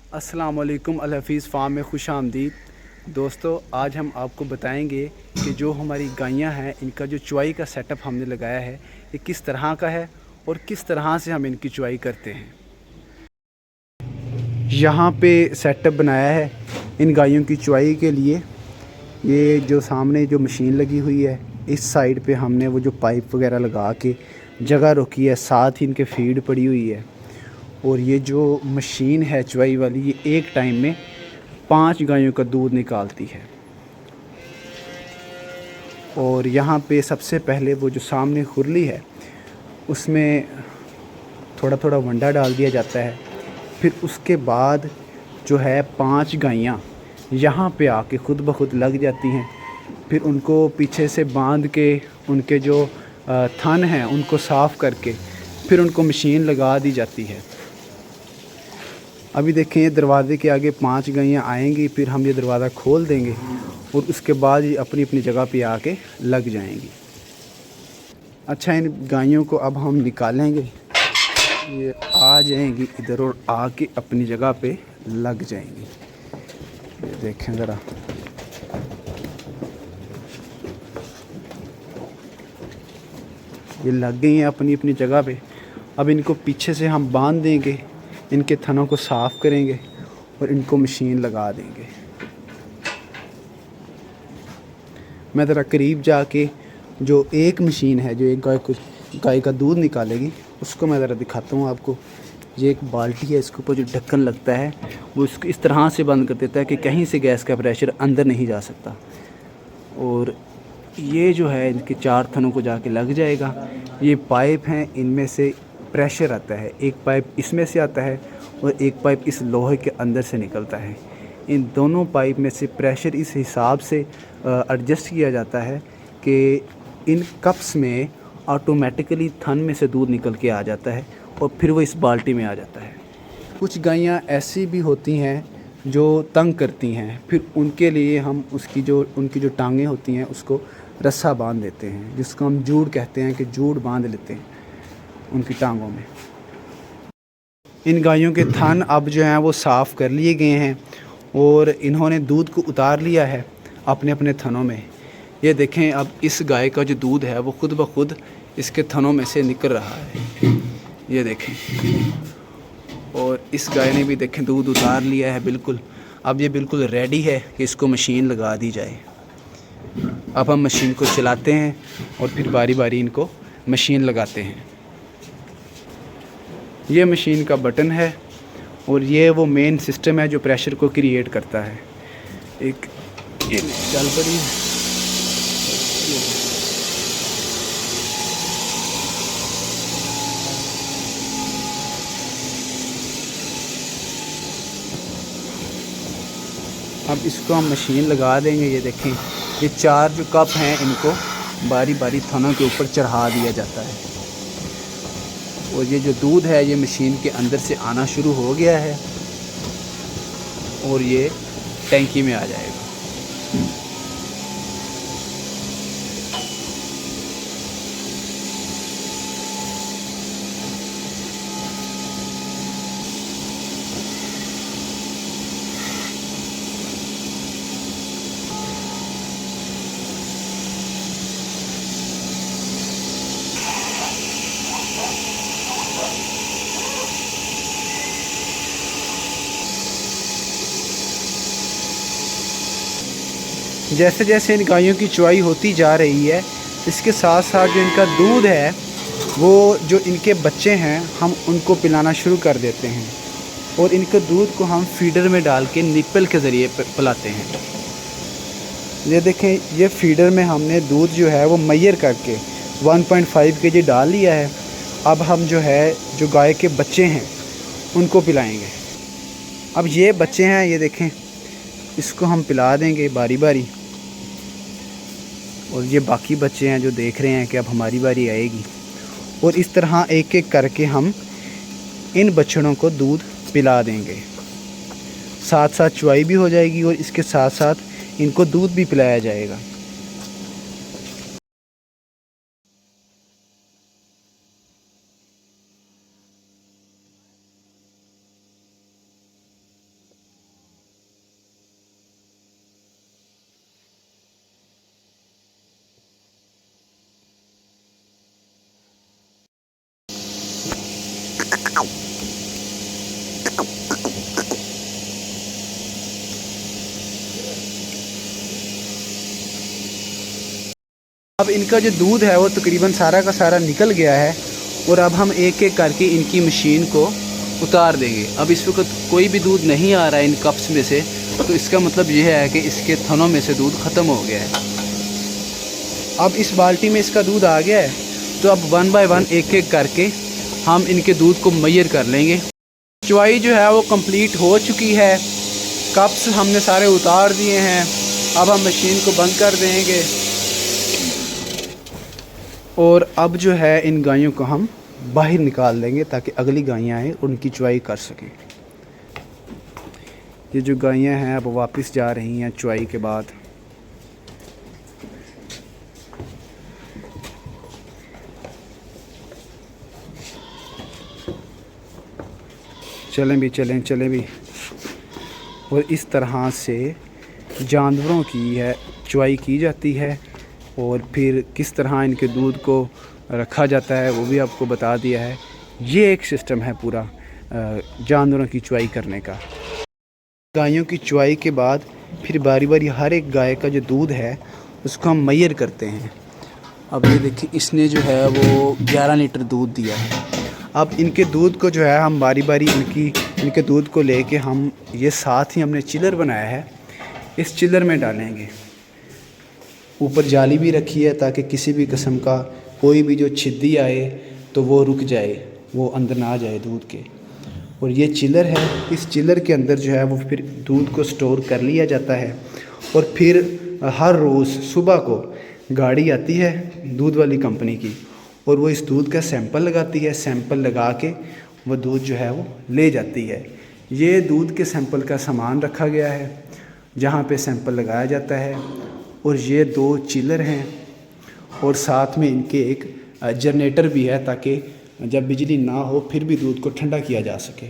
अस्सलाम वालेकुम अल हफ़ीज़ फ़ार्म में खुश आमदीद। दोस्तों, आज हम आपको बताएंगे कि जो हमारी गायें हैं इनका जो चुवाई का सेटअप हमने लगाया है ये किस तरह का है और किस तरह से हम इनकी चुवाई करते हैं। यहाँ पे सेटअप बनाया है इन गायों की चुवाई के लिए। ये जो सामने जो मशीन लगी हुई है, इस साइड पे हमने वो जो पाइप वगैरह लगा के जगह रोकी है, साथ ही इनके फीड पड़ी हुई है। और ये जो मशीन है चुवाई वाली, ये एक टाइम में 5 गायों का दूध निकालती है। और यहाँ पे सबसे पहले वो जो सामने खुरली है उसमें थोड़ा थोड़ा वंडा डाल दिया जाता है। फिर उसके बाद जो है 5 गायें यहाँ पे आके खुद ब खुद लग जाती हैं। फिर उनको पीछे से बांध के उनके जो थन हैं उनको साफ़ करके फिर उनको मशीन लगा दी जाती है। अभी देखें, ये दरवाज़े के आगे 5 गायें आएंगी, फिर हम ये दरवाज़ा खोल देंगे और उसके बाद ये अपनी अपनी जगह पे आके लग जाएंगी। अच्छा, इन गायों को अब हम निकालेंगे। ये आ जाएंगी इधर और आके अपनी जगह पे लग जाएंगी। ये देखें ज़रा, ये लग गई हैं अपनी अपनी जगह पे। अब इनको पीछे से हम बांध देंगे, इनके थनों को साफ़ करेंगे और इनको मशीन लगा देंगे। मैं ज़रा करीब जाके जो एक मशीन है जो एक गाय का दूध निकालेगी उसको मैं ज़रा दिखाता हूँ आपको। ये एक बाल्टी है, इसके ऊपर जो ढक्कन लगता है वो इसको इस तरह से बंद कर देता है कि कहीं से गैस का प्रेशर अंदर नहीं जा सकता। और ये जो है इनके 4 थनों को जाके लग जाएगा। ये पाइप हैं, इनमें से प्रेशर आता है। एक पाइप इसमें से आता है और एक पाइप इस लोहे के अंदर से निकलता है। इन दोनों पाइप में से प्रेशर इस हिसाब से एडजस्ट किया जाता है कि इन कप्स में ऑटोमेटिकली थन में से दूध निकल के आ जाता है और फिर वो इस बाल्टी में आ जाता है। कुछ गायें ऐसी भी होती हैं जो तंग करती हैं, फिर उनके लिए हम उनकी जो टांगें होती हैं उसको रस्सा बांध देते हैं, जिसको हम जूड़ कहते हैं कि जूड़ बांध लेते हैं उनकी टांगों में। इन गायों के थन अब जो हैं वो साफ़ कर लिए गए हैं और इन्होंने दूध को उतार लिया है अपने अपने थनों में। ये देखें, अब इस गाय का जो दूध है वो खुद ब खुद इसके थनों में से निकल रहा है। ये देखें, और इस गाय ने भी देखें दूध उतार लिया है बिल्कुल। अब ये बिल्कुल रेडी है कि इसको मशीन लगा दी जाए। अब हम मशीन को चलाते हैं और फिर बारी बारी इनको मशीन लगाते हैं। ये मशीन का बटन है और ये वो मेन सिस्टम है जो प्रेशर को क्रिएट करता है। एक ये चल पड़ी है। अब इसको हम मशीन लगा देंगे। ये देखें, ये 4 जो कप हैं इनको बारी बारी थनों के ऊपर चढ़ा दिया जाता है और ये जो दूध है ये मशीन के अंदर से आना शुरू हो गया है और ये टैंकी में आ जाएगा। जैसे जैसे इन गायों की चुवाई होती जा रही है, इसके साथ साथ जो इनका दूध है वो जो इनके बच्चे हैं हम उनको पिलाना शुरू कर देते हैं और इनके दूध को हम फीडर में डाल के निप्पल के ज़रिए पिलाते हैं। ये देखें, ये फीडर में हमने दूध जो है वो मैयर करके 1.5 केजी डाल लिया है। अब हम जो है जो गाय के बच्चे हैं उनको पिलाएंगे। अब ये बच्चे हैं, ये देखें, इसको हम पिला देंगे बारी बारी। और ये बाकी बच्चे हैं जो देख रहे हैं कि अब हमारी बारी आएगी। और इस तरह एक एक करके हम इन बछड़ों को दूध पिला देंगे। साथ साथ चुवाई भी हो जाएगी और इसके साथ साथ इनको दूध भी पिलाया जाएगा। अब इनका जो दूध है वो तकरीबन सारा का सारा निकल गया है और अब हम एक एक करके इनकी मशीन को उतार देंगे। अब इस वक्त कोई भी दूध नहीं आ रहा है इन कप्स में से, तो इसका मतलब ये है कि इसके थनों में से दूध ख़त्म हो गया है। अब इस बाल्टी में इसका दूध आ गया है, तो अब 1 बाय 1 एक एक करके हम इनके दूध को मैयर कर लेंगे। चुवाई जो है वो कंप्लीट हो चुकी है, कप्स हमने सारे उतार दिए हैं। अब हम मशीन को बंद कर देंगे और अब जो है इन गायों को हम बाहर निकाल देंगे ताकि अगली गायें आएँ और उनकी चुवाई कर सकें। ये जो गायें हैं अब वापस जा रही हैं चुवाई के बाद। चलें भी। और इस तरह से जानवरों की है चुवाई की जाती है और फिर किस तरह इनके दूध को रखा जाता है वो भी आपको बता दिया है। ये एक सिस्टम है पूरा जानवरों की चुवाई करने का। गायों की चुवाई के बाद फिर बारी बारी हर एक गाय का जो दूध है उसको हम मैयर करते हैं। अब ये देखिए इसने जो है वो 11 लीटर दूध दिया है। अब इनके दूध को जो है हम बारी बारी इनके दूध को लेके हम ये साथ ही हमने चिलर बनाया है, इस चिलर में डालेंगे। ऊपर जाली भी रखी है ताकि किसी भी किस्म का कोई भी जो छिद्दी आए तो वो रुक जाए, वो अंदर ना जाए दूध के। और ये चिलर है, इस चिलर के अंदर जो है वो फिर दूध को स्टोर कर लिया जाता है। और फिर हर रोज़ सुबह को गाड़ी आती है दूध वाली कंपनी की और वो इस दूध का सैंपल लगाती है। सैंपल लगा के वो दूध जो है वो ले जाती है। ये दूध के सैंपल का सामान रखा गया है जहाँ पे सैंपल लगाया जाता है। और ये 2 चिलर हैं और साथ में इनके एक जनरेटर भी है ताकि जब बिजली ना हो फिर भी दूध को ठंडा किया जा सके।